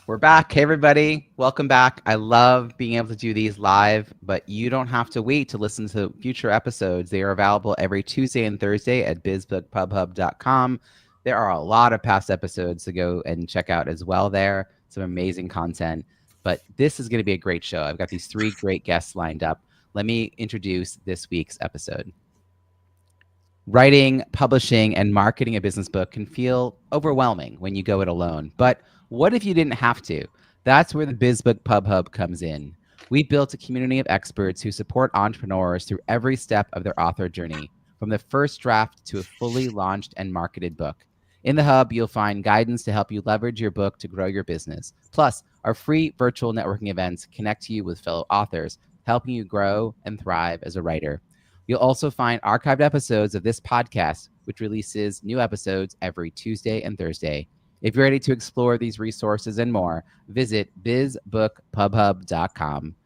We're back. Hey, everybody. Welcome back. I love being able to do these live, but you don't have to wait to listen to future episodes. They are available every Tuesday and Thursday at bizbookpubhub.com. There are a lot of past episodes to go and check out as well there. Some amazing content. But this is going to be a great show. I've got these three great guests lined up. Let me introduce this week's episode. Writing, publishing, and marketing a business book can feel overwhelming when you go it alone. But what if you didn't have to? That's where the Biz Book Pub Hub comes in. We built a community of experts who support entrepreneurs through every step of their author journey, from the first draft to a fully launched and marketed book. In the Hub, you'll find guidance to help you leverage your book to grow your business. Plus, our free virtual networking events connect you with fellow authors, helping you grow and thrive as a writer. You'll also find archived episodes of this podcast, which releases new episodes every Tuesday and Thursday. If you're ready to explore these resources and more, visit bizbookpubhub.com.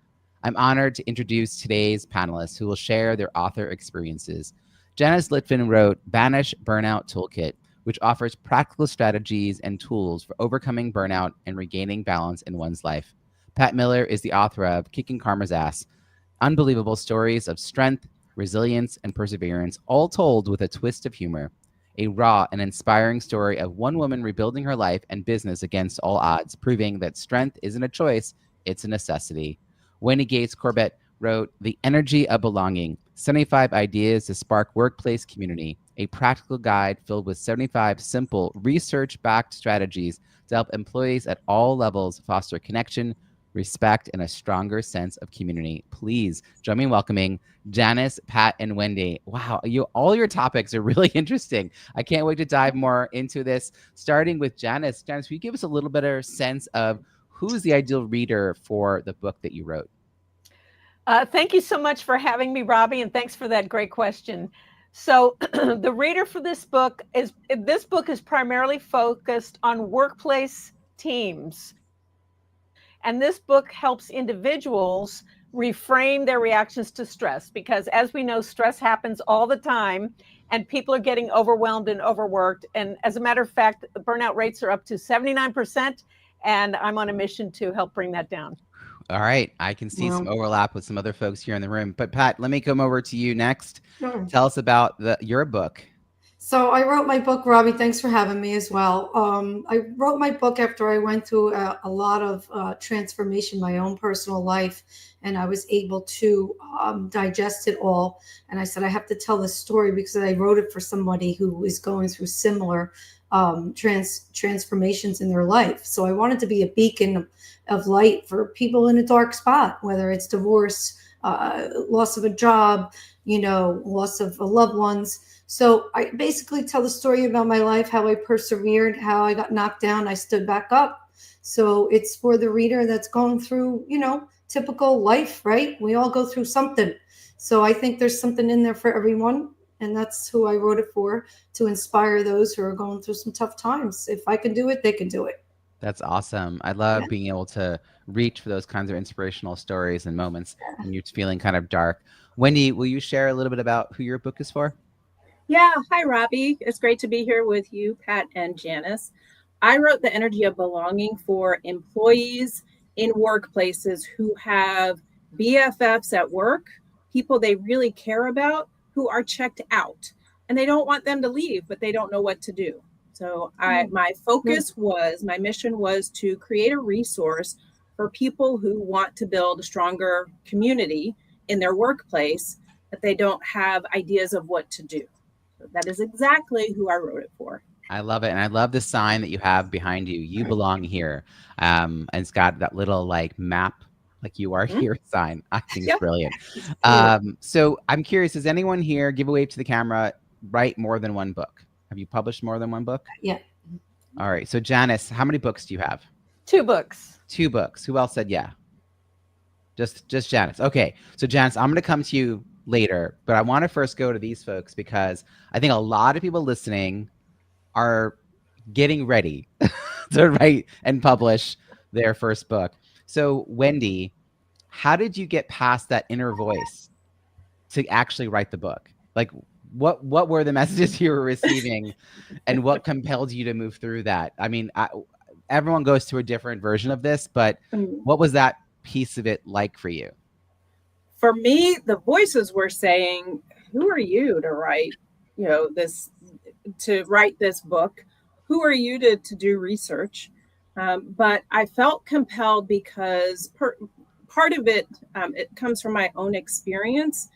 I'm honored to introduce today's panelists who will share their author experiences. Janice Litvin wrote Banish Burnout Toolkit, which offers practical strategies and tools for overcoming burnout and regaining balance in one's life. Pat Miller is the author of Kicking Karma's Ass, unbelievable stories of strength, resilience, and perseverance, all told with a twist of humor. A raw and inspiring story of one woman rebuilding her life and business against all odds, proving that strength isn't a choice, it's a necessity. Wendy Corbett wrote The Energy of Belonging, 75 Ideas to Spark Workplace Community, a practical guide filled with 75 simple, research-backed strategies to help employees at all levels foster connection, respect, and a stronger sense of community. Please join me in welcoming Janice, Pat, and Wendy. Wow, all your topics are really interesting. I can't wait to dive more into this, starting with Janice. Janice, will you give us a little better sense of who's the ideal reader for the book that you wrote? Thank you so much for having me, Robbie, and thanks for that great question. So the reader for this book is primarily focused on workplace teams. And this book helps individuals reframe their reactions to stress, because as we know, stress happens all the time and people are getting overwhelmed and overworked. And as a matter of fact, the burnout rates are up to 79%, and I'm on a mission to help bring that down. All right. I can see some overlap with some other folks here in the room. But Pat, let me come over to you next. Sure. Tell us about your book. So I wrote my book, Robbie. Thanks for having me as well. I wrote my book after I went through a lot of transformation in my own personal life, and I was able to digest it all. And I said, I have to tell this story because I wrote it for somebody who is going through similar transformations in their life. So I wanted to be a beacon of light for people in a dark spot, whether it's divorce, loss of a job, loss of loved ones. So I basically tell the story about my life, how I persevered, how I got knocked down, I stood back up. So it's for the reader that's going through, typical life, right? We all go through something. So I think there's something in there for everyone. And that's who I wrote it for, to inspire those who are going through some tough times. If I can do it, they can do it. That's awesome. I love being able to reach for those kinds of inspirational stories and moments when you're feeling kind of dark. Wendy, will you share a little bit about who your book is for? Yeah. Hi, Robbie. It's great to be here with you, Pat and Janice. I wrote The Energy of Belonging for employees in workplaces who have BFFs at work, people they really care about, who are checked out, and they don't want them to leave, but they don't know what to do. So my mission was to create a resource for people who want to build a stronger community in their workplace, but they don't have ideas of what to do. So that is exactly who I wrote it for. I love it. And I love the sign that you have behind you. You belong here. And it's got that little map, like you are here sign. I think it's brilliant. So I'm curious, does anyone here, give a wave to the camera, write more than one book? Have you published more than one book? Yeah. All right. So Janice, how many books do you have? 2 books. 2 books. Who else said yeah? Just Janice. Okay. So Janice, I'm going to come to you later, but I want to first go to these folks because I think a lot of people listening are getting ready to write and publish their first book. So Wendy, how did you get past that inner voice to actually write the book? Like what were the messages you were receiving and what compelled you to move through that? I mean, everyone goes through a different version of this, but Mm. what was that piece of it like for you? For me, the voices were saying, who are you to write, to write this book? Who are you to do research? But I felt compelled because part of it, it comes from my own experience,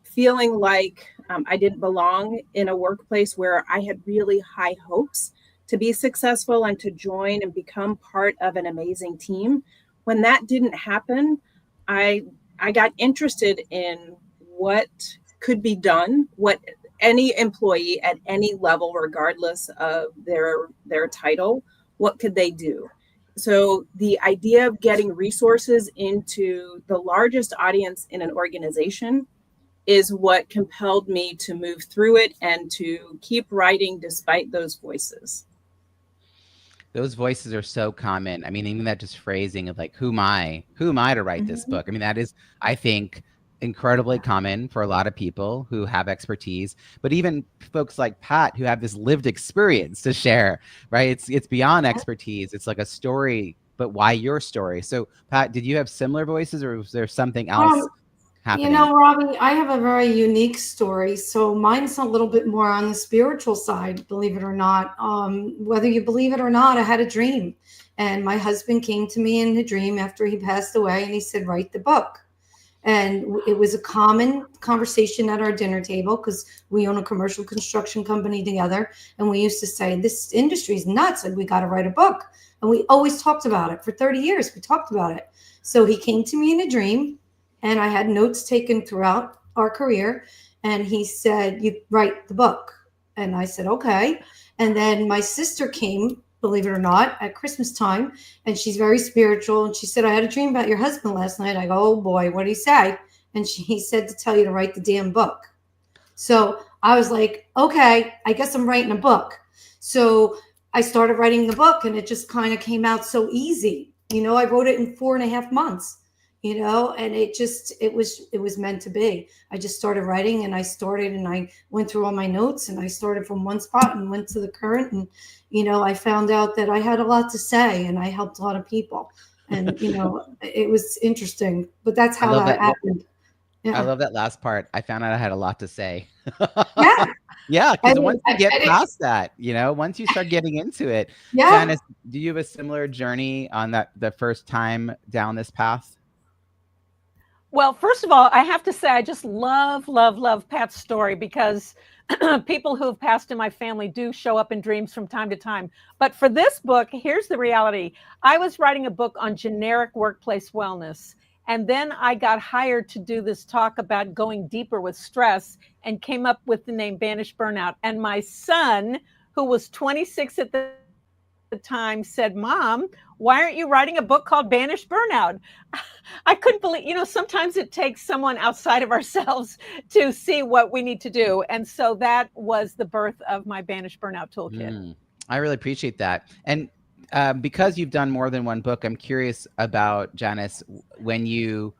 feeling like I didn't belong in a workplace where I had really high hopes to be successful and to join and become part of an amazing team. When that didn't happen, I got interested in what could be done, what any employee at any level, regardless of their title, what could they do? So the idea of getting resources into the largest audience in an organization is what compelled me to move through it and to keep writing despite those voices. Those voices are so common. I mean, even that just phrasing of like, who am I to write this book? I mean, that is, I think, incredibly common for a lot of people who have expertise, but even folks like Pat who have this lived experience to share, right? It's beyond expertise. It's like a story, but why your story? So Pat, did you have similar voices or was there something else happening? You know, Robbie, I have a very unique story. So mine's a little bit more on the spiritual side, believe it or not. Whether you believe it or not, I had a dream. And my husband came to me in a dream after he passed away, and he said, write the book. And it was a common conversation at our dinner table because we own a commercial construction company together. And we used to say, this industry is nuts. Like, we got to write a book. And we always talked about it. For 30 years, we talked about it. So he came to me in a dream, and I had notes taken throughout our career. And he said, you write the book. And I said, okay. And then my sister came, believe it or not, at Christmas time. And she's very spiritual. And she said, I had a dream about your husband last night. I go, oh boy, what did he say? And he said to tell you to write the damn book. So I was like, okay, I guess I'm writing a book. So I started writing the book, and it just kind of came out so easy. You know, I wrote it in 4.5 months. You know, and it was meant to be. I just started writing, and I went through all my notes, and I started from one spot and went to the current. And, you know, I found out that I had a lot to say, and I helped a lot of people. And, you know, it was interesting, but that's how that happened. Yeah. I love that last part. I found out I had a lot to say. Yeah. Yeah, because once you get past that, you know, once you start getting into it. Yeah. Janice, do you have a similar journey on the first time down this path? Well, first of all, I have to say, I just love Pat's story because people who have passed in my family do show up in dreams from time to time. But for this book, here's the reality. I was writing a book on generic workplace wellness. And then I got hired to do this talk about going deeper with stress and came up with the name Banish Burnout. And my son, who was 26 at the time, said, Mom, why aren't you writing a book called Banish Burnout? I couldn't believe, you know, sometimes it takes someone outside of ourselves to see what we need to do. And so that was the birth of my Banish Burnout Toolkit. I really appreciate that. And because you've done more than one book, I'm curious about, Janice, when you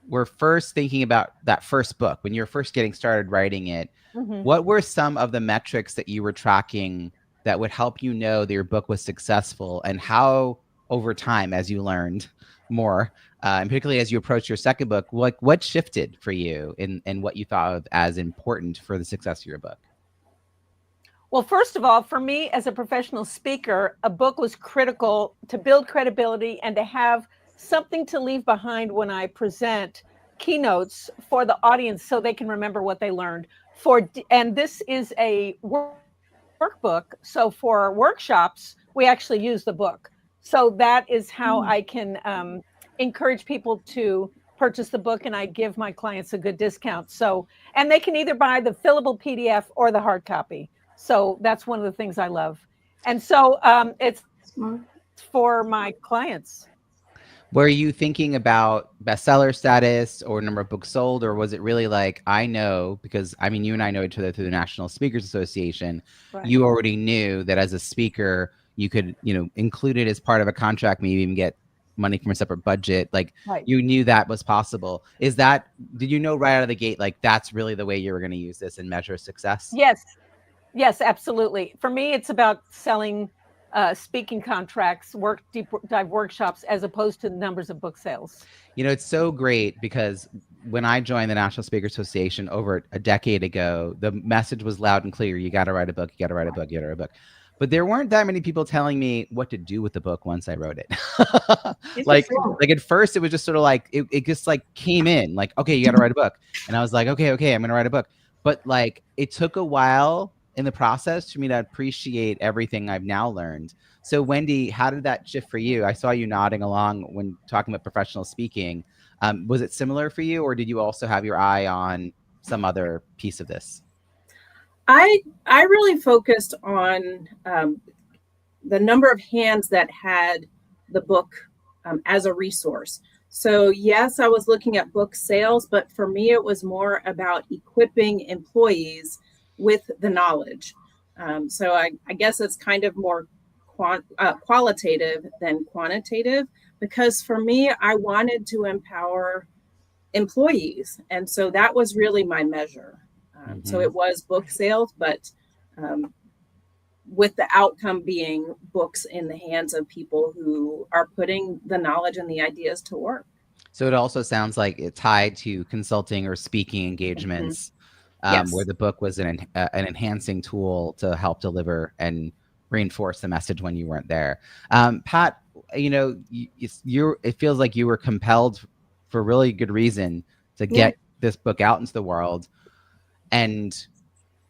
were first thinking about that first book, when you were first getting started writing it, what were some of the metrics that you were tracking that would help you know that your book was successful, and how over time, as you learned more, and particularly as you approached your second book, what shifted for you in what you thought of as important for the success of your book? Well, first of all, for me as a professional speaker, a book was critical to build credibility and to have something to leave behind when I present keynotes for the audience so they can remember what they learned. And this is a workbook. So for workshops, we actually use the book. So that is how I can encourage people to purchase the book, and I give my clients a good discount. So, and they can either buy the fillable PDF or the hard copy. So that's one of the things I love. And so it's for my clients. Were you thinking about bestseller status or number of books sold, or was it really like, I know, because I mean, you and I know each other through the National Speakers Association. Right. You already knew that as a speaker, you could, you know, include it as part of a contract, maybe even get money from a separate budget. Like you knew that was possible. Did you know right out of the gate, like that's really the way you were going to use this and measure success? Yes, absolutely. For me, it's about selling speaking contracts, deep dive workshops, as opposed to the numbers of book sales. You know, it's so great because when I joined the National Speaker Association over a decade ago, the message was loud and clear. You got to write a book. You got to write a book. You got to write a book. But there weren't that many people telling me what to do with the book once I wrote it. like at first, it was just sort of like it just like came in like, okay, you got to write a book, and I was like, okay, I'm gonna write a book. But like it took a while in the process for me to appreciate everything I've now learned. So Wendy, how did that shift for you? I saw you nodding along when talking about professional speaking. Was it similar for you, or did you also have your eye on some other piece of this? I really focused on the number of hands that had the book as a resource. So yes, I was looking at book sales, but for me, it was more about equipping employees with the knowledge. So I guess it's kind of more qualitative than quantitative, because for me, I wanted to empower employees. And so that was really my measure. So it was book sales, but with the outcome being books in the hands of people who are putting the knowledge and the ideas to work. So it also sounds like it's tied to consulting or speaking engagements, Yes. where the book was an enhancing tool to help deliver and reinforce the message when you weren't there. Pat, you know, it feels like you were compelled for really good reason to get this book out into the world. And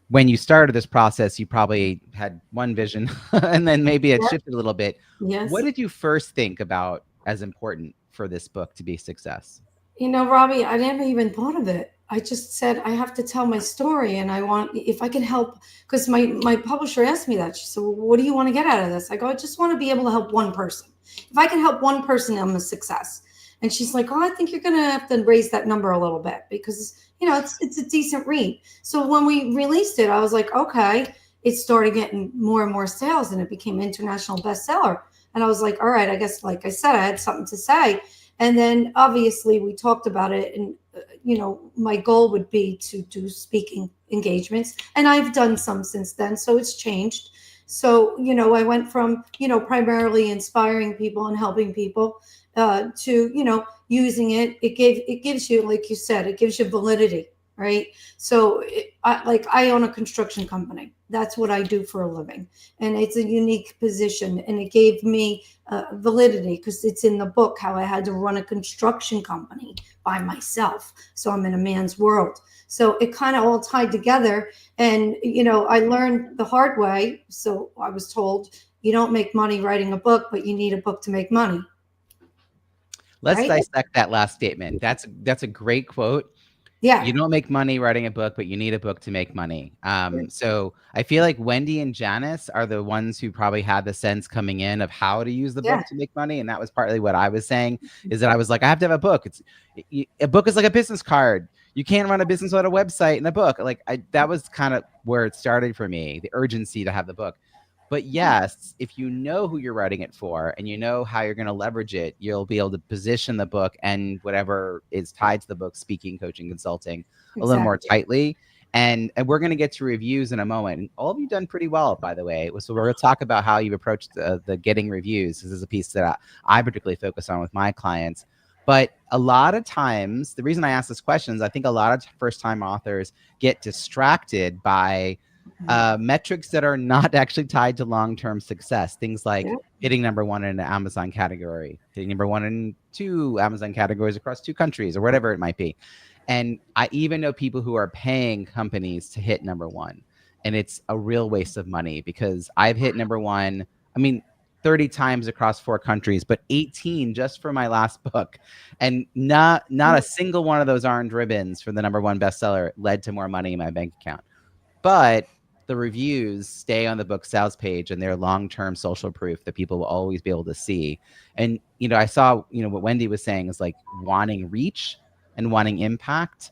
when you started this process, you probably had one vision and then maybe it shifted a little bit. Yes. What did you first think about as important for this book to be a success? You know, Robbie, I never even thought of it. I just said, I have to tell my story, and I want, if I can help, because my publisher asked me that. She said, well, what do you want to get out of this? I go, I just want to be able to help one person. If I can help one person, I'm a success. And she's like, oh, I think you're going to have to raise that number a little bit because, you know, it's a decent read. So when we released it, I was like, okay, it started getting more and more sales and it became an international bestseller. And I was like, all right, I guess, like I said, I had something to say. And then obviously we talked about it, and, you know, my goal would be to do speaking engagements, and I've done some since then. So it's changed. So, you know, I went from, you know, primarily inspiring people and helping people to, you know, using it. It gives you, like you said, it gives you validity, right? So I own a construction company. That's what I do for a living. And it's a unique position. And it gave me validity because it's in the book how I had to run a construction company by myself. So I'm in a man's world. So it kind of all tied together. And, you know, I learned the hard way. So I was told, you don't make money writing a book, but you need a book to make money. Let's dissect that last statement. That's a great quote. Yeah. You don't make money writing a book, but you need a book to make money. So I feel like Wendy and Janice are the ones who probably had the sense coming in of how to use the book to make money. And that was partly what I was saying, is that I was like, I have to have a book. A book is like a business card. You can't run a business without a website and a book. Like that was kind of where it started for me, the urgency to have the book. But yes, if you know who you're writing it for and you know how you're going to leverage it, you'll be able to position the book and whatever is tied to the book, speaking, coaching, consulting, a little more tightly. And we're going to get to reviews in a moment. And all of you done pretty well, by the way. So we're going to talk about how you've approached the getting reviews. This is a piece that I particularly focus on with my clients. But a lot of times, the reason I ask this question is I think a lot of first-time authors get distracted by metrics that are not actually tied to long-term success. Things like hitting number one in an Amazon category, hitting number one in 2 Amazon categories across 2 countries, or whatever it might be. And I even know people who are paying companies to hit number one. And it's a real waste of money because I've hit number one, 30 times across 4 countries, but 18 just for my last book. And not a single one of those orange ribbons for the number one bestseller led to more money in my bank account. But the reviews stay on the book sales page and they're long-term social proof that people will always be able to see. And, you know, I saw, you know, what Wendy was saying is like wanting reach and wanting impact.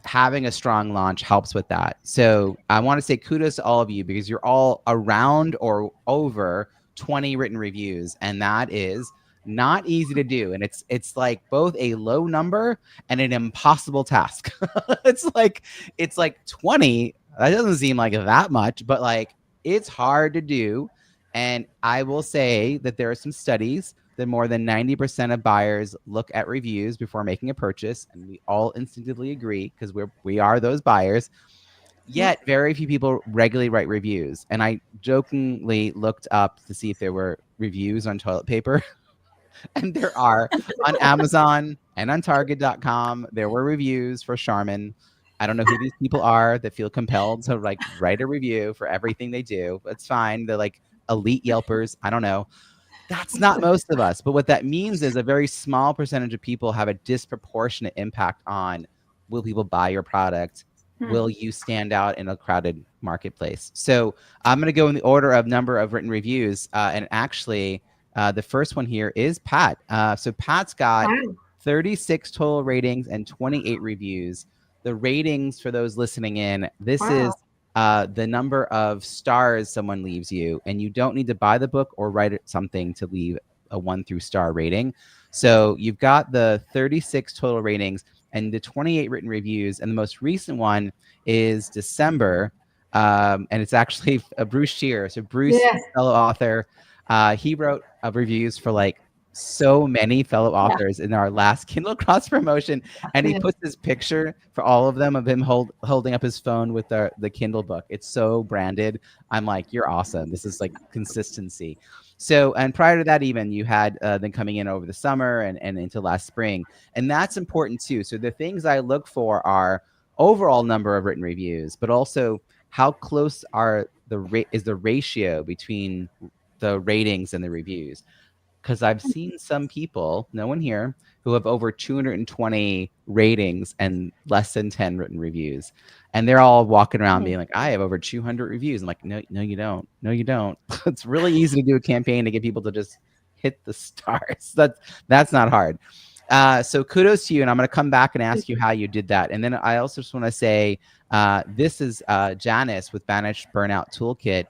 Having a strong launch helps with that. So I want to say kudos to all of you because you're all around or over 20 written reviews. And that is not easy to do. And it's like both a low number and an impossible task. It's like 20. That doesn't seem like that much, but like it's hard to do. And I will say that there are some studies that more than 90% of buyers look at reviews before making a purchase, and we all instinctively agree because we are those buyers. Yet very few people regularly write reviews. And I jokingly looked up to see if there were reviews on toilet paper. And there are on Amazon and on Target.com. There were reviews for Charmin. I don't know who these people are that feel compelled to like write a review for everything they do. It's fine. They're like elite Yelpers. I don't know. That's not most of us. But what that means is a very small percentage of people have a disproportionate impact on, will people buy your product? Will you stand out in a crowded marketplace? So I'm going to go in the order of number of written reviews. And actually, the first one here is Pat. So Pat's got 36 total ratings and 28 reviews. The ratings, for those listening in, this is the number of stars someone leaves you, and you don't need to buy the book or write something to leave a 1 through star rating. So you've got the 36 total ratings and the 28 written reviews, and the most recent one is December, and it's actually Bruce Shear. So Bruce, fellow author, he wrote reviews for like so many fellow authors in our last Kindle cross promotion, and he puts this picture for all of them of him holding up his phone with the Kindle book. It's so branded. I'm like, you're awesome. This is like consistency. So, and prior to that, even you had them coming in over the summer and into last spring, and that's important too. So the things I look for are overall number of written reviews, but also how close are is the ratio between the ratings and the reviews. Because I've seen some people, no one here, who have over 220 ratings and less than 10 written reviews. And they're all walking around being like, I have over 200 reviews. I'm like, no, you don't. No, you don't. It's really easy to do a campaign to get people to just hit the stars. That's not hard. So kudos to you. And I'm going to come back and ask you how you did that. And then I also just want to say, this is Janice with Banish Burnout Toolkit.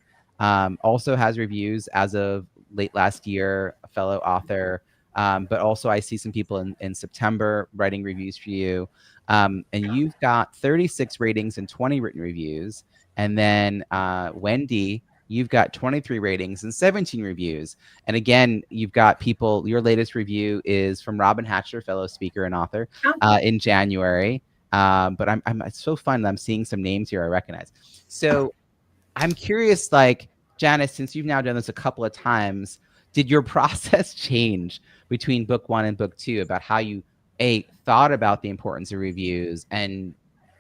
Also has reviews as of late last year, a fellow author, but also I see some people in September writing reviews for you, and you've got 36 ratings and 20 written reviews, and then Wendy, you've got 23 ratings and 17 reviews, and again, you've got people, your latest review is from Robin Hatcher, fellow speaker and author, in January, but it's so fun that I'm seeing some names here I recognize. So I'm curious, like, Janice, since you've now done this a couple of times, did your process change between book 1 and book 2 about how you thought about the importance of reviews, and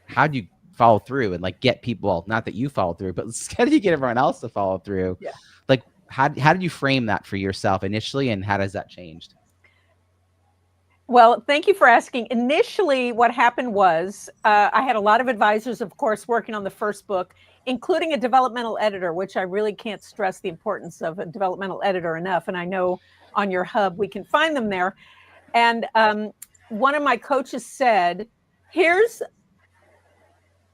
how do you follow through and like get people, well, not that you follow through, but how do you get everyone else to follow through? Yeah. Like how did you frame that for yourself initially, and how does that changed? Well, thank you for asking. Initially, what happened was I had a lot of advisors, of course, working on the first book, including a developmental editor, which I really can't stress the importance of a developmental editor enough. And I know on your hub, we can find them there. And one of my coaches said, here's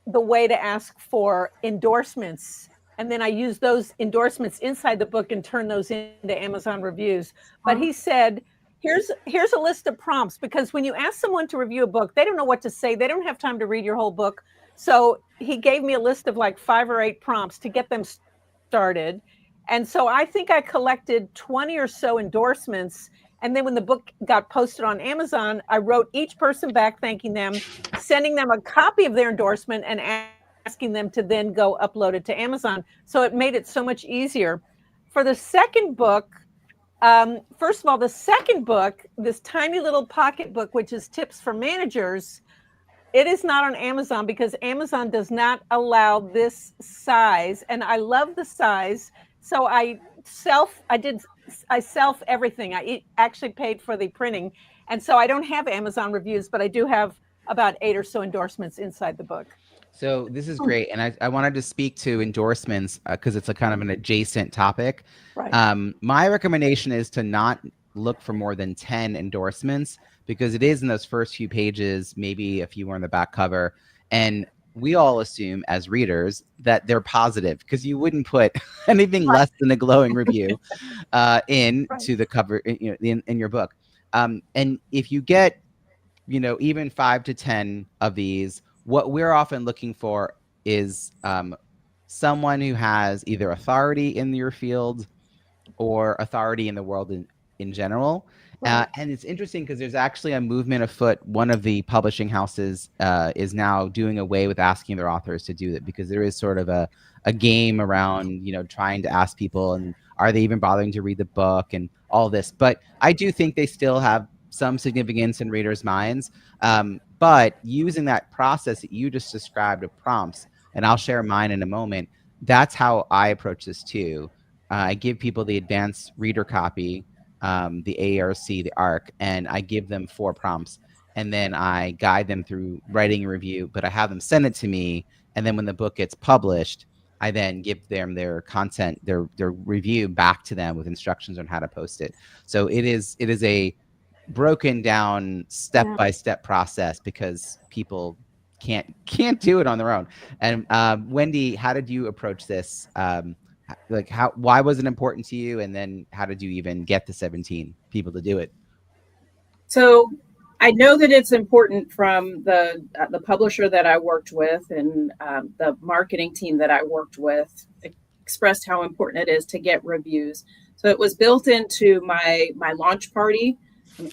the way to ask for endorsements. And then I use those endorsements inside the book and turn those into Amazon reviews. But he said, here's a list of prompts, because when you ask someone to review a book, they don't know what to say. They don't have time to read your whole book. So he gave me a list of like 5 or 8 prompts to get them started. And so I think I collected 20 or so endorsements. And then when the book got posted on Amazon, I wrote each person back, thanking them, sending them a copy of their endorsement, and asking them to then go upload it to Amazon. So it made it so much easier. For the second book, first of all, the second book, this tiny little pocket book, which is tips for managers, it is not on Amazon because Amazon does not allow this size. And I love the size. So I self everything. I actually paid for the printing. And so I don't have Amazon reviews, but I do have about 8 or so endorsements inside the book. So this is great. And I wanted to speak to endorsements because it's a kind of an adjacent topic. Right. My recommendation is to not look for more than 10 endorsements, because it is in those first few pages, maybe a few more on the back cover. And we all assume as readers that they're positive, because you wouldn't put anything less than a glowing review into the cover in your book. And if you get, even 5 to 10 of these, what we're often looking for is someone who has either authority in your field, or authority in the world in general. Right. And it's interesting because there's actually a movement afoot. One of the publishing houses is now doing away with asking their authors to do that, because there is sort of a game around, trying to ask people, and are they even bothering to read the book and all this. But I do think they still have some significance in readers' minds. But using that process that you just described of prompts, and I'll share mine in a moment, that's how I approach this too. I give people the advanced reader copy, the ARC, the ARC, and I give them 4 prompts. And then I guide them through writing a review, but I have them send it to me. And then when the book gets published, I then give them their content, their review back to them with instructions on how to post it. So it is a broken down step-by-step process, because people can't do it on their own. And Wendy, how did you approach this? Why was it important to you, and then how did you even get the 17 people to do it? So I know that it's important from the publisher that I worked with, and the marketing team that I worked with expressed how important it is to get reviews. So it was built into my launch party.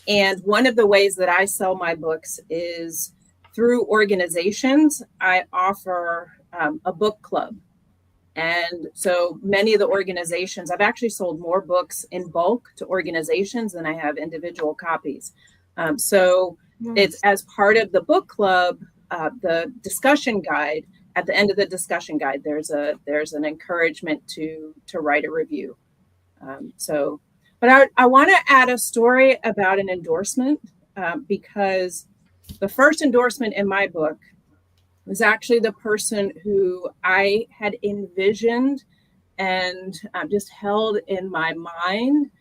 And one of the ways that I sell my books is through organizations. I offer a book club. And so many of the organizations, I've actually sold more books in bulk to organizations than I have individual copies. So it's as part of the book club, the discussion guide. At the end of the discussion guide, there's an encouragement to write a review. But I want to add a story about an endorsement, because the first endorsement in my book was actually the person who I had envisioned and just held in my mind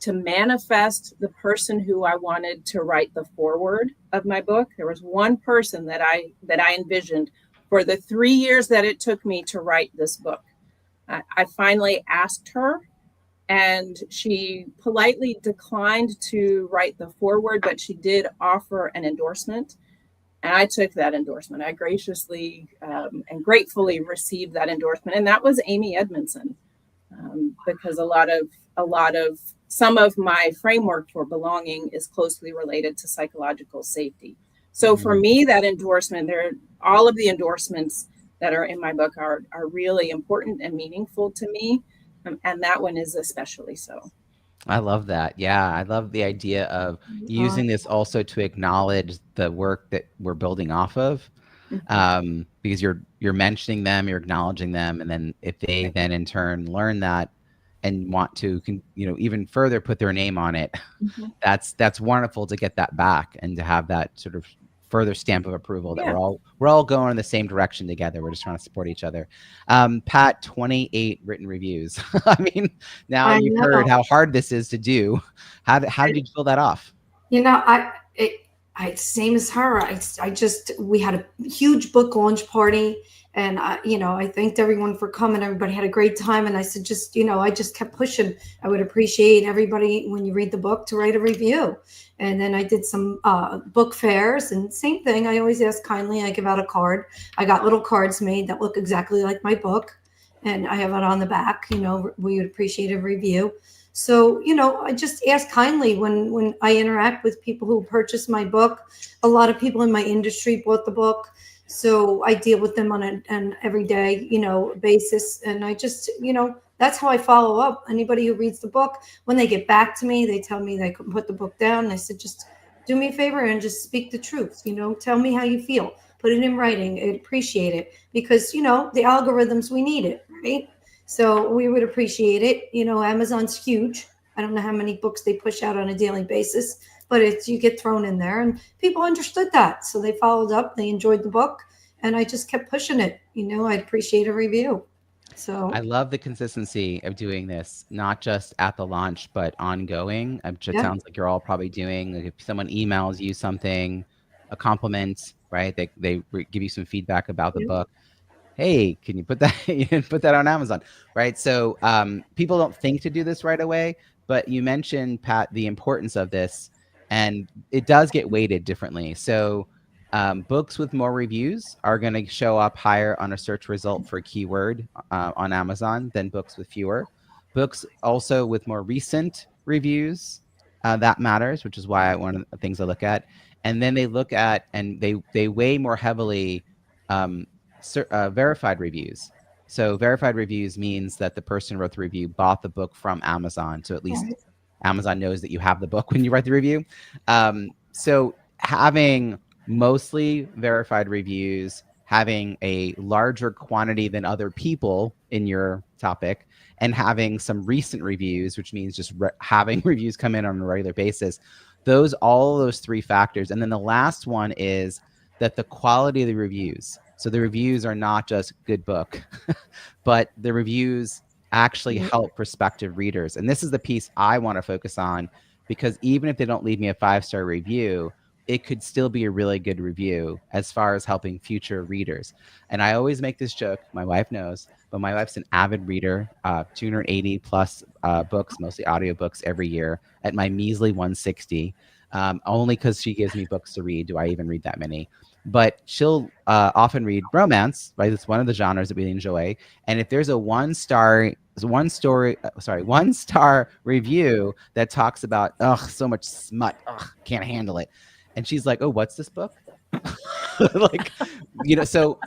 to manifest the person who I wanted to write the foreword of my book. There was one person that I envisioned for the 3 years that it took me to write this book. I finally asked her, and she politely declined to write the foreword, but she did offer an endorsement. And I took that endorsement. I graciously and gratefully received that endorsement. And that was Amy Edmondson, because some of my framework for belonging is closely related to psychological safety. So for me, that endorsement, all of the endorsements that are in my book are really important and meaningful to me. And that one is especially so. I love that. Yeah, I love the idea of using this also to acknowledge the work that we're building off of, because you're mentioning them, you're acknowledging them, and then if they then in turn learn that and want to, even further put their name on it, that's wonderful to get that back and to have that sort of further stamp of approval that we're all going in the same direction together. We're just trying to support each other. Pat, 28 written reviews. I mean, now you've heard how hard this is to do. How did you pull that off? I same as her. We had a huge book launch party, and I thanked everyone for coming. Everybody had a great time, and I said, I just kept pushing. I would appreciate everybody, when you read the book, to write a review. And then I did some book fairs, and same thing. I always ask kindly. I give out a card. I got little cards made that look exactly like my book, and I have it on the back. We would appreciate a review. So, I just ask kindly when I interact with people who purchase my book. A lot of people in my industry bought the book, so I deal with them on an everyday, basis. And I just, that's how I follow up. Anybody who reads the book, when they get back to me, they tell me they couldn't put the book down. And I said, just do me a favor and just speak the truth. Tell me how you feel. Put it in writing. I'd appreciate it, because, the algorithms, we need it, right? So we would appreciate it. Amazon's huge. I don't know how many books they push out on a daily basis, but you get thrown in there, and people understood that. So they followed up, they enjoyed the book, and I just kept pushing it. I'd appreciate a review. So I love the consistency of doing this, not just at the launch, but ongoing. It sounds like you're all probably doing, like, if someone emails you something, a compliment, right? They give you some feedback about the book. Hey, can you put that on Amazon, right? So people don't think to do this right away, but you mentioned, Pat, the importance of this, and it does get weighted differently. So books with more reviews are going to show up higher on a search result for a keyword on Amazon than books with fewer. Books also with more recent reviews, that matters, which is why one of the things I look at. And then they look at and they weigh more heavily verified reviews. So verified reviews means that the person who wrote the review bought the book from Amazon. So at least Amazon knows that you have the book when you write the review. So having mostly verified reviews, having a larger quantity than other people in your topic, and having some recent reviews, which means just having reviews come in on a regular basis. All those three factors. And then the last one is that the quality of the reviews. So the reviews are not just good book, but the reviews actually help prospective readers. And this is the piece I want to focus on, because even if they don't leave me a 5-star review, it could still be a really good review as far as helping future readers. And I always make this joke, my wife knows, but my wife's an avid reader, 280 plus books, mostly audiobooks every year at my measly 160. Only because she gives me books to read do I even read that many. But she'll often read romance, right? It's one of the genres that we enjoy. And if there's a one-star review that talks about, so much smut, can't handle it. And she's like, oh, what's this book? Like, so,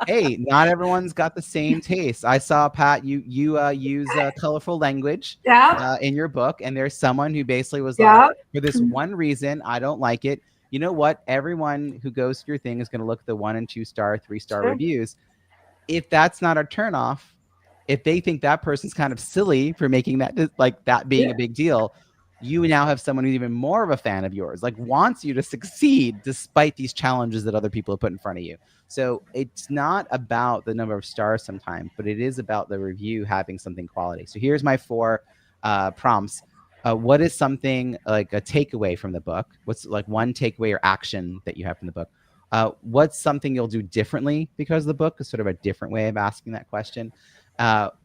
hey, not everyone's got the same taste. I saw, Pat, you use colorful language in your book. And there's someone who basically was like, for this one reason, I don't like it. You know what? Everyone who goes through your thing is going to look at the 1- and 2-star, 3-star reviews. If that's not a turnoff, if they think that person's kind of silly for making that being a big deal, you now have someone who's even more of a fan of yours, like wants you to succeed despite these challenges that other people have put in front of you. So it's not about the number of stars sometimes, but it is about the review having something quality. So here's my 4 prompts. What is something like a takeaway from the book? What's like one takeaway or action that you have from the book? What's something you'll do differently because of the book? Is sort of a different way of asking that question.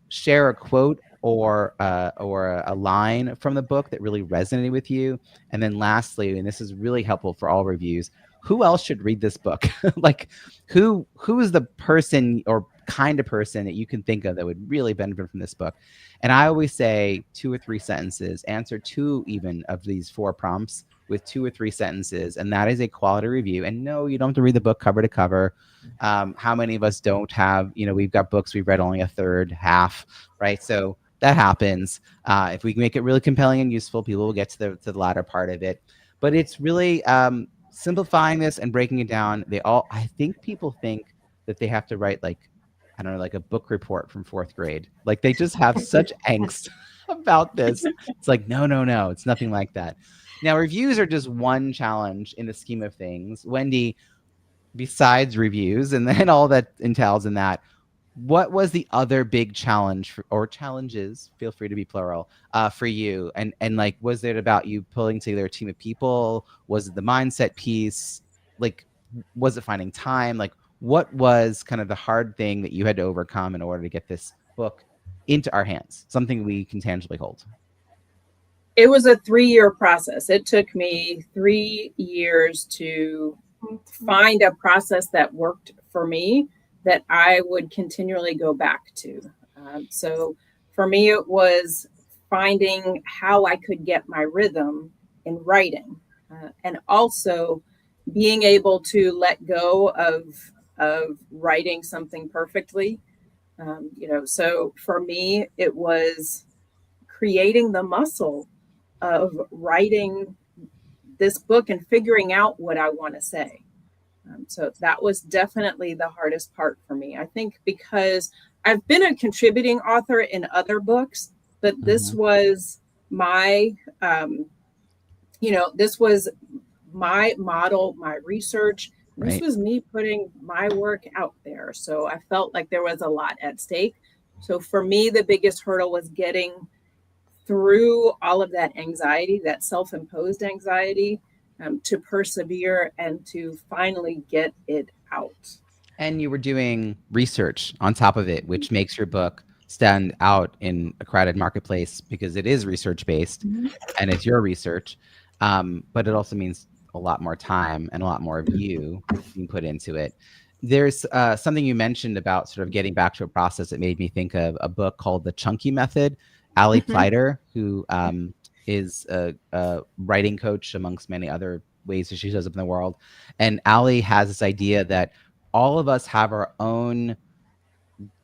Share a quote or a line from the book that really resonated with you. And then lastly, and this is really helpful for all reviews, who else should read this book? Like who is the person or kind of person that you can think of that would really benefit from this book? And I always say 2 or 3 sentences, answer 2 even of these 4 prompts with 2 or 3 sentences. And that is a quality review. And no, you don't have to read the book cover to cover. How many of us don't have, we've got books we've read only a third, half, right? So that happens. If we can make it really compelling and useful, people will get to the latter part of it. But it's really simplifying this and breaking it down. I think people think that they have to write like a book report from 4th grade. Like they just have such angst about this. It's like, no, it's nothing like that. Now, reviews are just one challenge in the scheme of things. Wendy, besides reviews and then all that entails in that, what was the other big challenge or challenges, feel free to be plural, for you? And like, was it about you pulling together a team of people? Was it the mindset piece? Like, was it finding time? Like, what was kind of the hard thing that you had to overcome in order to get this book into our hands, something we can tangibly hold? It was a 3-year process. It took me 3 years to find a process that worked for me that I would continually go back to. So for me, it was finding how I could get my rhythm in writing, and also being able to let go of writing something perfectly. So for me, it was creating the muscle of writing this book and figuring out what I want to say. So that was definitely the hardest part for me. I think because I've been a contributing author in other books, but this was my, this was my model, my research. This Right. was me putting my work out there. So I felt like there was a lot at stake. So for me, the biggest hurdle was getting through all of that anxiety, that self-imposed anxiety, to persevere and to finally get it out. And you were doing research on top of it, which makes your book stand out in a crowded marketplace because it is research-based and it's your research. But it also means a lot more time and a lot more of you being put into it. There's something you mentioned about sort of getting back to a process that made me think of a book called The Chunky Method. Allie Mhm. Pleiter, who is a writing coach amongst many other ways that she shows up in the world. And Allie has this idea that all of us have our own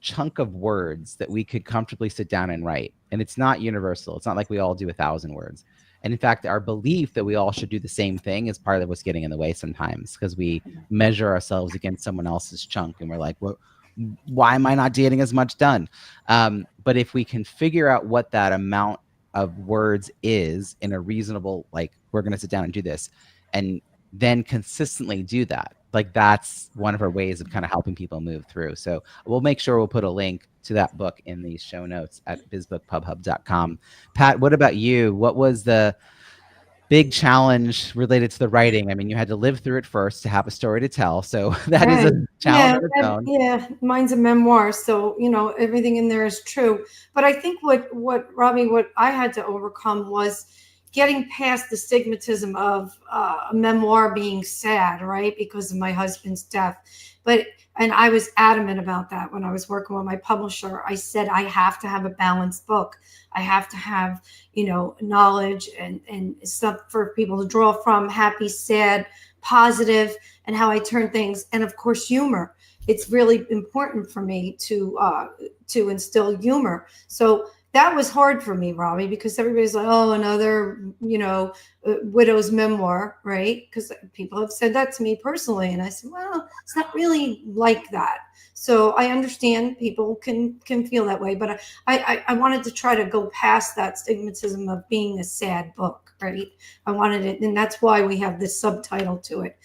chunk of words that we could comfortably sit down and write. And it's not universal. It's not like we all do 1,000 words. And in fact, our belief that we all should do the same thing is part of what's getting in the way sometimes, because we measure ourselves against someone else's chunk and we're like, well, why am I not getting as much done? But if we can figure out what that amount of words is in a reasonable, like, we're going to sit down and do this, and then consistently do that, like, that's one of our ways of kind of helping people move through. So we'll make sure we'll put a link to that book in the show notes at bizbookpubhub.com. Pat, what about you? What was the big challenge related to the writing? I mean, you had to live through it first to have a story to tell. So that is a challenge of its own. Yeah, mine's a memoir, so everything in there is true. But I think what Robbie, what I had to overcome was getting past the stigmatism of a memoir being sad, right? Because of my husband's death. And I was adamant about that when I was working with my publisher. I said, I have to have a balanced book. I have to have, knowledge and stuff for people to draw from, happy, sad, positive, and how I turn things. And of course, humor. It's really important for me to instill humor. So that was hard for me, Robbie, because everybody's like, oh, another, widow's memoir, right? Because people have said that to me personally. And I said, well, it's not really like that. So I understand people can feel that way, but I wanted to try to go past that stigmatism of being a sad book, right? I wanted it, and that's why we have this subtitle to it,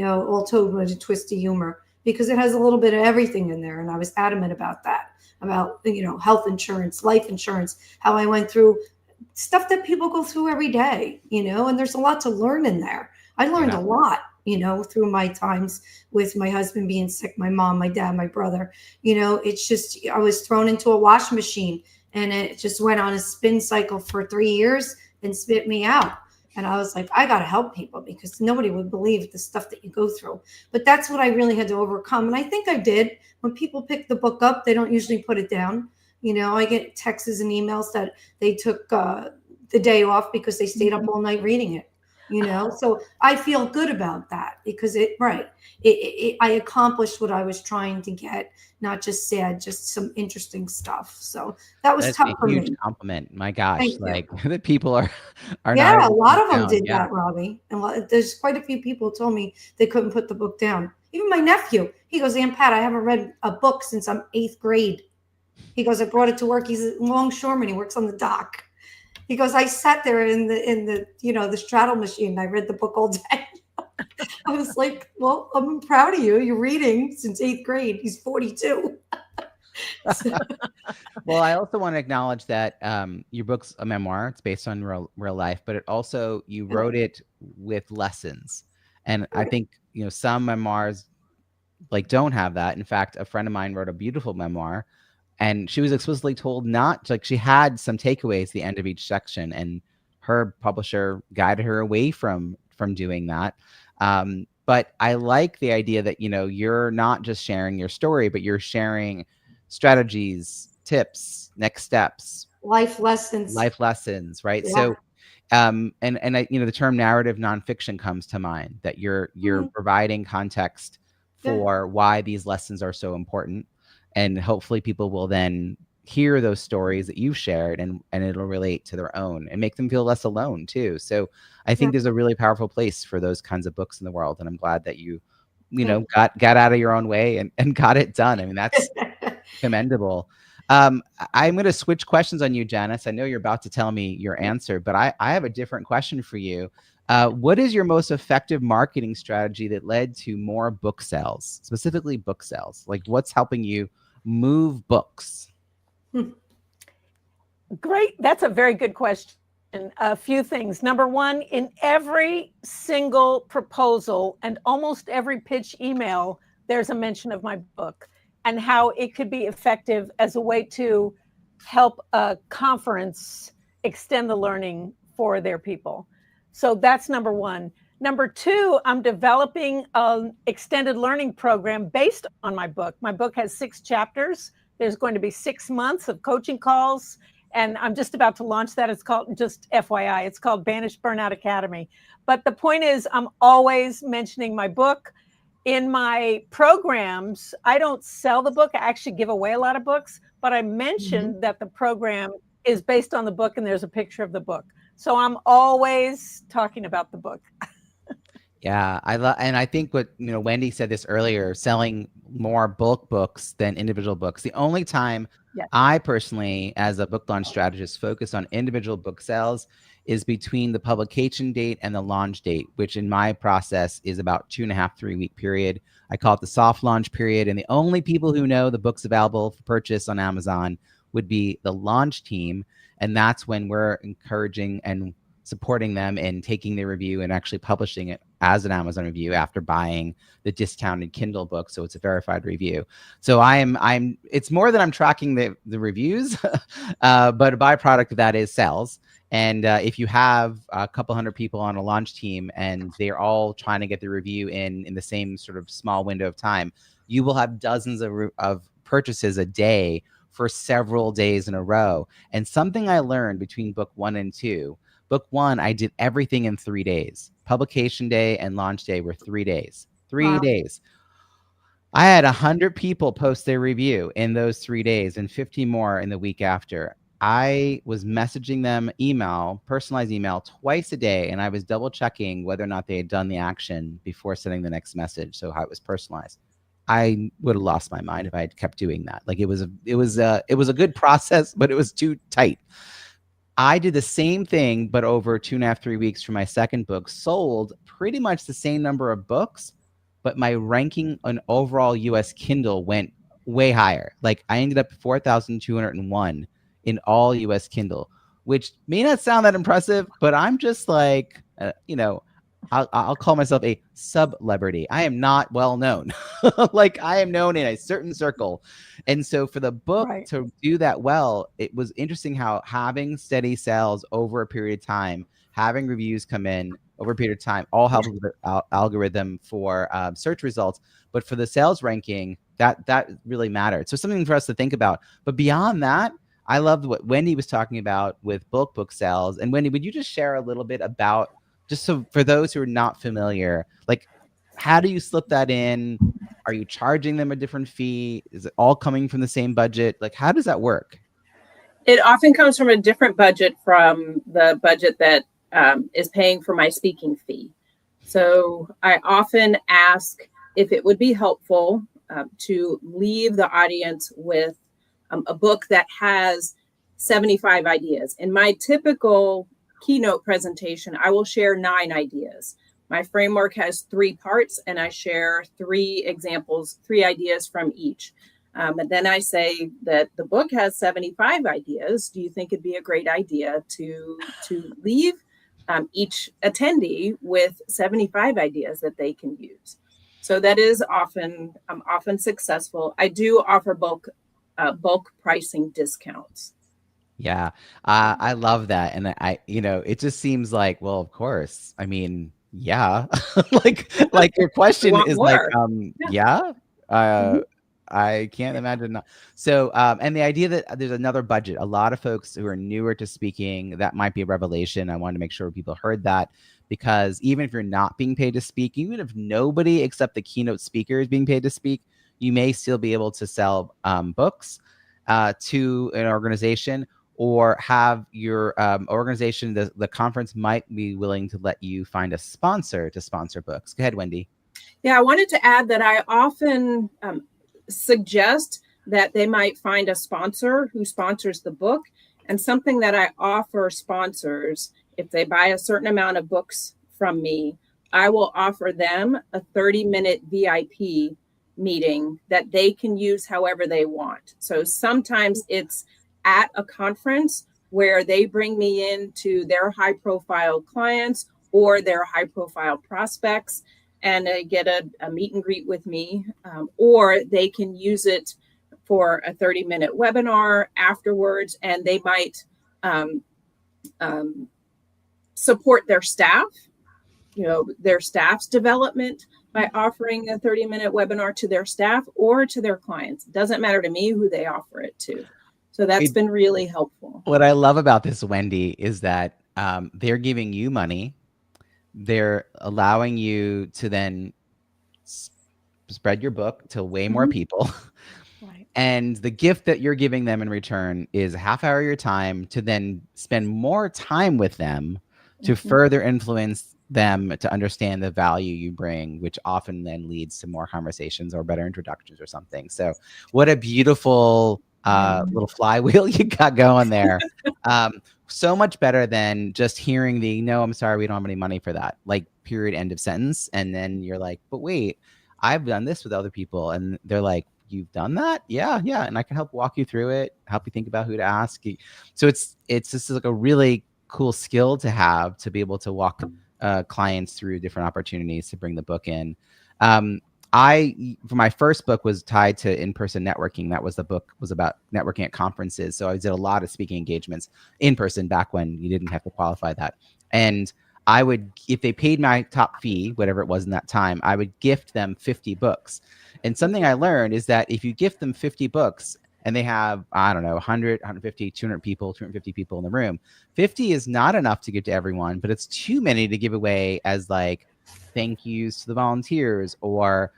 all told with a twist of humor, because it has a little bit of everything in there. And I was adamant about that, about, health insurance, life insurance, how I went through stuff that people go through every day, and there's a lot to learn in there. I learned a lot, through my times with my husband being sick, my mom, my dad, my brother. It's just, I was thrown into a wash machine and it just went on a spin cycle for 3 years and spit me out. And I was like, I got to help people, because nobody would believe the stuff that you go through. But that's what I really had to overcome. And I think I did. When people pick the book up, they don't usually put it down. I get texts and emails that they took the day off because they stayed up all night reading it. So I feel good about that, because I accomplished what I was trying to get, not just sad, just some interesting stuff. So that was tough for me. Huge compliment. My gosh, like the people are yeah, not a lot of them down. did that, Robbie. And there's quite a few people told me they couldn't put the book down. Even my nephew, he goes, Aunt Pat, I haven't read a book since I'm 8th grade. He goes, I brought it to work. He's a longshoreman. He works on the dock. He goes, I sat there in the the straddle machine. I read the book all day. I was like, well, I'm proud of you. You're reading since 8th grade. He's 42. Well, I also want to acknowledge that your book's a memoir. It's based on real life, but it also, you wrote it with lessons. And I think, some memoirs like don't have that. In fact, a friend of mine wrote a beautiful memoir, and she was explicitly told not, like, she had some takeaways at the end of each section, and her publisher guided her away from doing that. But I like the idea that, you're not just sharing your story, but you're sharing strategies, tips, next steps, life lessons, right? Yeah. So, and I, the term narrative nonfiction comes to mind, that you're providing context for why these lessons are so important. And hopefully people will then hear those stories that you've shared, and it'll relate to their own and make them feel less alone too. So I think there's a really powerful place for those kinds of books in the world. And I'm glad that you got out of your own way and got it done. I mean, that's commendable. I'm going to switch questions on you, Janice. I know you're about to tell me your answer, but I have a different question for you. What is your most effective marketing strategy that led to more book sales, specifically book sales? Like, what's helping you move books? Great. That's a very good question. A few things. Number one, in every single proposal and almost every pitch email, there's a mention of my book and how it could be effective as a way to help a conference extend the learning for their people. So that's number one. Number two, I'm developing an extended learning program based on my book. My book has 6 chapters. There's going to be 6 months of coaching calls and I'm just about to launch that. It's called, just FYI, it's called Banish Burnout Academy. But the point is, I'm always mentioning my book. In my programs, I don't sell the book. I actually give away a lot of books, but I mentioned that the program is based on the book and there's a picture of the book. So I'm always talking about the book. Yeah, and I think what, Wendy said this earlier, selling more bulk books than individual books. The only time I personally, as a book launch strategist, focus on individual book sales is between the publication date and the launch date, which in my process is about 2.5, 3 week period. I call it the soft launch period. And the only people who know the book's available for purchase on Amazon would be the launch team. And that's when we're encouraging and supporting them in taking their review and actually publishing it as an Amazon review after buying the discounted Kindle book. So it's a verified review. So it's more than I'm tracking the reviews, but a byproduct of that is sales. And if you have a couple hundred people on a launch team and they're all trying to get the review in the same sort of small window of time, you will have dozens of purchases a day for several days in a row. And something I learned between book 1 and 2, book 1, I did everything in 3 days. Publication day and launch day were 3 days. 3 days. I had 100 people post their review in those 3 days and 50 more in the week after. I was messaging them personalized email twice a day, and I was double checking whether or not they had done the action before sending the next message. So how it was personalized. I would have lost my mind if I had kept doing that. Like it was a good process, but it was too tight. I did the same thing, but over 2.5, 3 weeks for my second book, sold pretty much the same number of books, but my ranking on overall US Kindle went way higher. Like I ended up 4,201 in all US Kindle, which may not sound that impressive, but I'm just like, I'll call myself a sub-celebrity. I am not well known. Like I am known in a certain circle. And so for the book to do that well, it was interesting how having steady sales over a period of time, having reviews come in over a period of time, all helps with the algorithm for search results. But for the sales ranking, that really mattered. So something for us to think about. But beyond that, I loved what Wendy was talking about with bulk book sales. And Wendy, would you just share a little bit about, just so for those who are not familiar, like how do you slip that in? Are you charging them a different fee? Is it all coming from the same budget? Like, how does that work? It often comes from a different budget from the budget that is paying for my speaking fee. So I often ask if it would be helpful to leave the audience with a book that has 75 ideas. In my typical keynote presentation, I will share 9 ideas. My framework has 3 parts, and I share 3 examples, 3 ideas from each. And then I say that the book has 75 ideas. Do you think it'd be a great idea to leave each attendee with 75 ideas that they can use? So that is often successful. I do offer bulk pricing discounts. Yeah, I love that. And it just seems like, well, of course. I mean, yeah, like your question is more. I can't imagine not. So, and the idea that there's another budget, a lot of folks who are newer to speaking, that might be a revelation. I wanted to make sure people heard that, because even if you're not being paid to speak, even if nobody except the keynote speaker is being paid to speak, you may still be able to sell books to an organization, or have your organization, the conference might be willing to let you find a sponsor to sponsor books. Go ahead, Wendy. Yeah, I wanted to add that I often suggest that they might find a sponsor who sponsors the book. And something that I offer sponsors, if they buy a certain amount of books from me, I will offer them a 30-minute VIP meeting that they can use however they want. So sometimes it's at a conference where they bring me in to their high-profile clients or their high-profile prospects, and they get a meet and greet with me, or they can use it for a 30-minute webinar afterwards, and they might support their staff, their staff's development by offering a 30-minute webinar to their staff or to their clients. It doesn't matter to me who they offer it to. So that's been really helpful. What I love about this, Wendy, is that they're giving you money. They're allowing you to then spread your book to way more people. Right. And the gift that you're giving them in return is a half hour of your time to then spend more time with them to further influence them to understand the value you bring, which often then leads to more conversations or better introductions or something. So what a beautiful little flywheel you got going there. So much better than just hearing the, no, I'm sorry, we don't have any money for that, like period, end of sentence. And then you're like, but wait, I've done this with other people. And they're like, you've done that? Yeah. And I can help walk you through it, help you think about who to ask. So it's just like a really cool skill to have, to be able to walk clients through different opportunities to bring the book in. For my first book was tied to in-person networking. The book was about networking at conferences. So I did a lot of speaking engagements in person back when you didn't have to qualify that. And I would, if they paid my top fee, whatever it was in that time, I would gift them 50 books. And something I learned is that if you gift them 50 books and they have, I don't know, 100, 150, 200 people, 250 people in the room, 50 is not enough to give to everyone, but it's too many to give away as like thank yous to the volunteers, or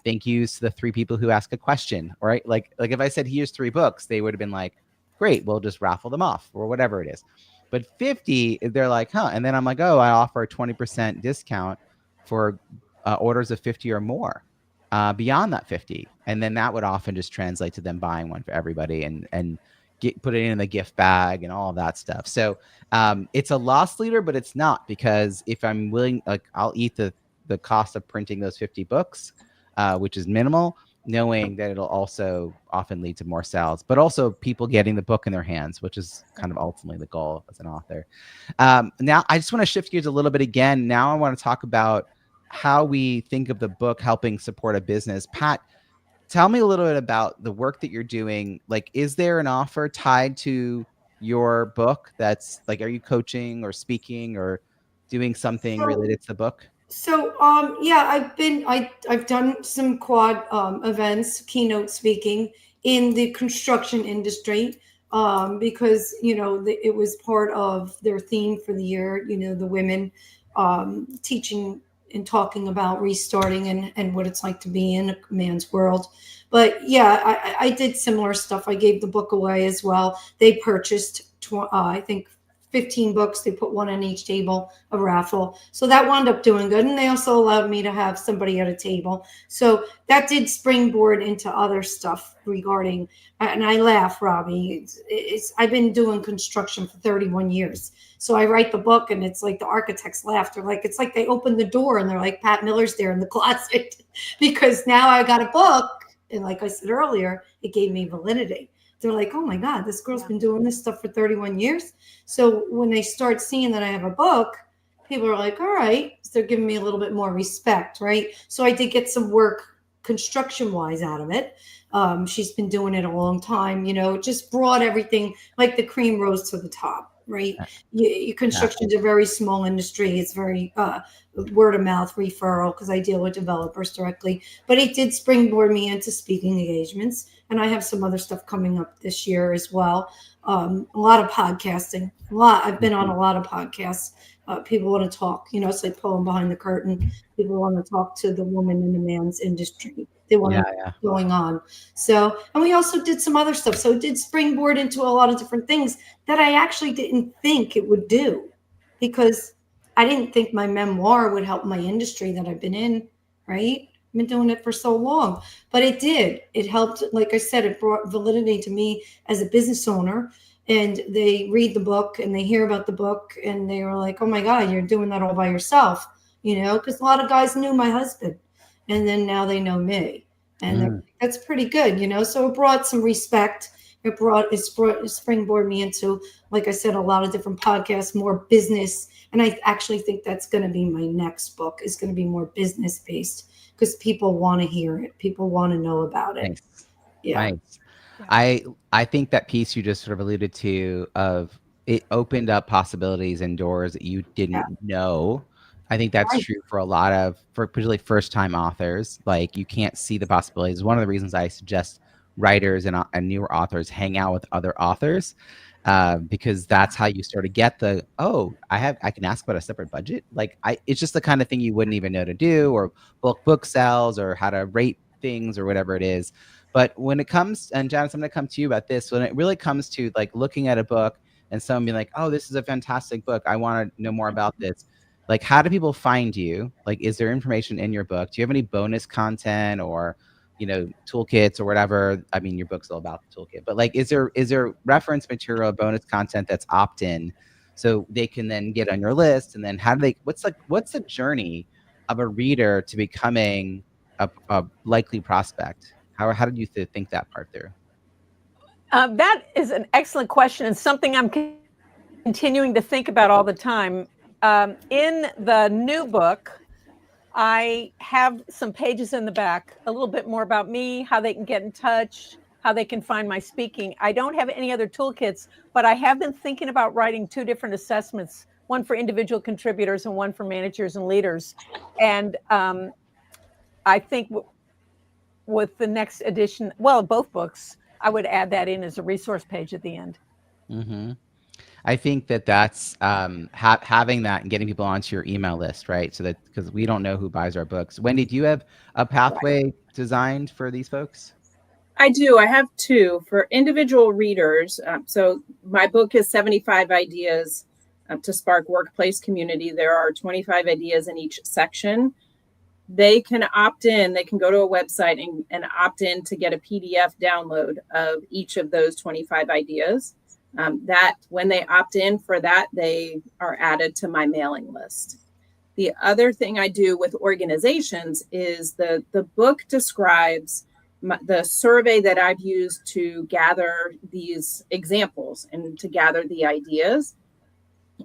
thank yous to the 3 people who ask a question, right? Like if I said, here's 3 books, they would have been like, great, we'll just raffle them off or whatever it is. But 50, they're like, huh. And then I'm like, oh, I offer a 20% discount for orders of 50 or more beyond that 50. And then that would often just translate to them buying one for everybody and put it in the gift bag and all of that stuff. So it's a loss leader, but it's not, because if I'm willing, like I'll eat the cost of printing those 50 books, which is minimal, knowing that it'll also often lead to more sales, but also people getting the book in their hands, which is kind of ultimately the goal as an author. Now, I just want to shift gears a little bit again. Now I want to talk about how we think of the book helping support a business. Pat, tell me a little bit about the work that you're doing. Like, is there an offer tied to your book that's like, are you coaching or speaking or doing something related to the book? So, yeah, I've done some quad events, keynote speaking in the construction industry, because it was part of their theme for the year. The women teaching and talking about restarting and what it's like to be in a man's world. But yeah, I did similar stuff. I gave the book away as well. They purchased, I think, 15 books. They put one on each table, a raffle. So that wound up doing good. And they also allowed me to have somebody at a table. So that did springboard into other stuff regarding, and I laugh, Robbie, I've been doing construction for 31 years. So I write the book and it's like the architects laugh. They're like, it's like they opened the door and they're like, Pat Miller's there in the closet, because now I got a book. And like I said earlier, it gave me validity. They're like, oh my God, this girl's been doing this stuff for 31 years. So when they start seeing that I have a book, people are like, all right. So they're giving me a little bit more respect, right? So I did get some work construction-wise out of it. She's been doing it a long time. It just brought everything, like the cream rose to the top, right? Construction is a very small industry. It's very word of mouth referral, because I deal with developers directly. But it did springboard me into speaking engagements. And I have some other stuff coming up this year as well. A lot of podcasting. I've been on a lot of podcasts. People want to talk. It's like pulling behind the curtain. People want to talk to the woman in the man's industry. They want to know what's going on. So, and we also did some other stuff. So it did springboard into a lot of different things that I actually didn't think it would do, because I didn't think my memoir would help my industry that I've been in, right? I've been doing it for so long, but it did. It helped. Like I said, it brought validity to me as a business owner. And they read the book and they hear about the book and they were like, oh my God, you're doing that all by yourself, because a lot of guys knew my husband and then now they know me. And that's pretty good, so it brought some respect. It springboard me into, like I said, a lot of different podcasts, more business. And I actually think that's going to be my next book, is going to be more business based, because people want to hear it. People want to know about it. Nice. Yeah. Nice. I think that piece you just sort of alluded to, of it opened up possibilities and doors that you didn't know. I think that's true for a lot of, for particularly first time authors. Like, you can't see the possibilities. One of the reasons I suggest writers and newer authors hang out with other authors, because that's how you sort of get the, oh, I can ask about a separate budget. Like it's just the kind of thing you wouldn't even know to do, or book sales, or how to rate things, or whatever it is. But when it comes, and Janice, I'm going to come to you about this, when it really comes to like looking at a book and someone being like, oh, this is a fantastic book, I want to know more about this. Like, how do people find you? Like, is there information in your book? Do you have any bonus content, or, toolkits or whatever? I mean, your book's all about the toolkit, but like, is there reference material, bonus content that's opt-in, so they can then get on your list? And then what's the journey of a reader to becoming a likely prospect? How did you think that part through? That is an excellent question, and something I'm continuing to think about all the time. In the new book, I have some pages in the back, a little bit more about me, how they can get in touch, how they can find my speaking. I don't have any other toolkits, but I have been thinking about writing 2 different assessments, one for individual contributors and one for managers and leaders. And I think with the next edition, well, both books, I would add that in as a resource page at the end. Mm-hmm. I think that's having that and getting people onto your email list, right? So that, because we don't know who buys our books. Wendy, do you have a pathway designed for these folks? I do. I have 2 for individual readers. So my book is 75 ideas to spark workplace community. There are 25 ideas in each section. They can opt in. They can go to a website and opt in to get a PDF download of each of those 25 ideas. That when they opt in for that, they are added to my mailing list. The other thing I do with organizations is the book describes the survey that I've used to gather these examples and to gather the ideas.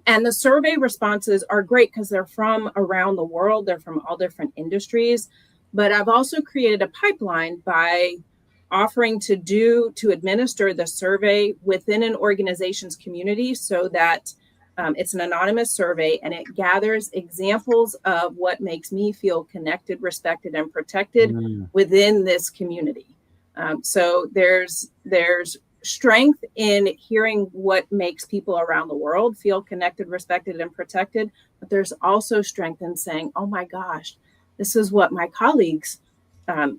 And the survey responses are great because they're from around the world. They're from all different industries. But I've also created a pipeline by offering to administer the survey within an organization's community, so that it's an anonymous survey and it gathers examples of what makes me feel connected, respected, and protected within this community. So there's strength in hearing what makes people around the world feel connected, respected, and protected. But there's also strength in saying, oh my gosh, this is what my colleagues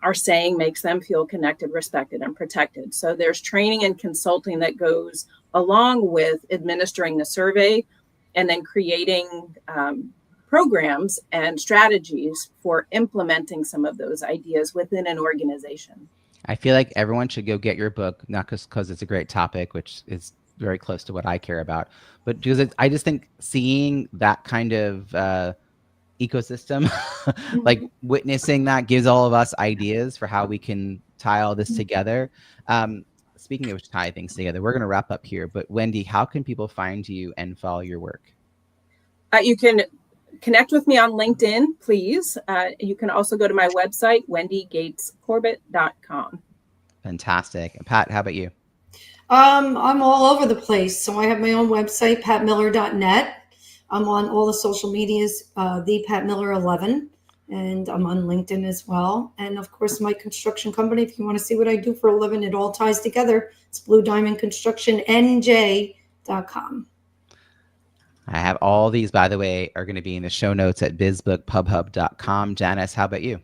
are saying makes them feel connected, respected, and protected. So there's training and consulting that goes along with administering the survey, and then creating programs and strategies for implementing some of those ideas within an organization. I feel like everyone should go get your book, not because it's a great topic, which is very close to what I care about, but because I just think seeing that kind of ecosystem, like witnessing that, gives all of us ideas for how we can tie all this together. Speaking of tie things together, we're going to wrap up here. But Wendy, how can people find you and follow your work? You can connect with me on LinkedIn, please. You can also go to my website, wendygatescorbett.com. Fantastic. And Pat, how about you? I'm all over the place. So I have my own website, patmiller.net. I'm on all the social medias, the Pat Miller 11, and I'm on LinkedIn as well. And of course, my construction company, if you want to see what I do for a living, it all ties together. It's Blue Diamond Construction NJ.com. I have all these, by the way, are going to be in the show notes at bizbookpubhub.com. Janice, how about you?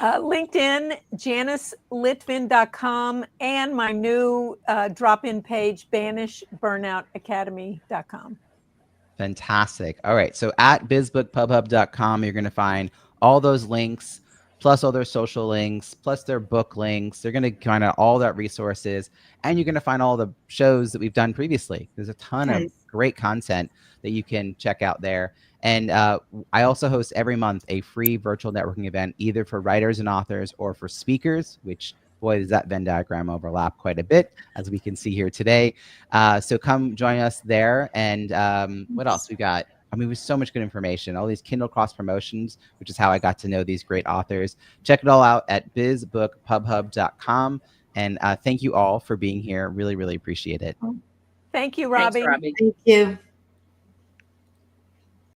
LinkedIn, JaniceLitvin.com, and my new drop-in page, BanishBurnoutAcademy.com. Fantastic. All right. So at bizbookpubhub.com, you're going to find all those links, plus all their social links, plus their book links. They're going to find out all that resources, and you're going to find all the shows that we've done previously. There's a ton of great content that you can check out there. And I also host every month a free virtual networking event, either for writers and authors or for speakers, which, boy, does that Venn diagram overlap quite a bit, as we can see here today. So come join us there. And what else we got? I mean, there's so much good information, all these Kindle cross promotions, which is how I got to know these great authors. Check it all out at bizbookpubhub.com. And thank you all for being here. Really, really appreciate it. Thank you, Robbie. Thanks, Robbie. Thank you.